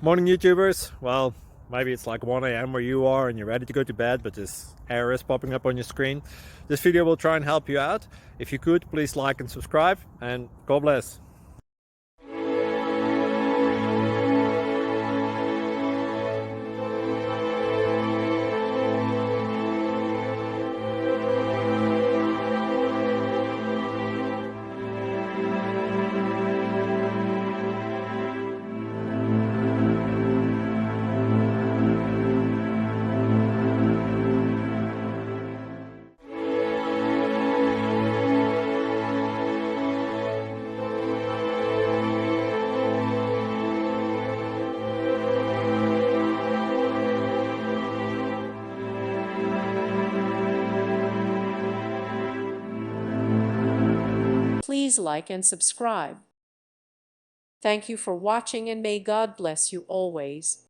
Morning YouTubers. Well, maybe it's like 1 a.m. where you are and you're ready to go to bed, but this error is popping up on your screen. This video will try and help you out. If you could, please like and subscribe, and God bless. Please like and subscribe. Thank you for watching, and may God bless you always.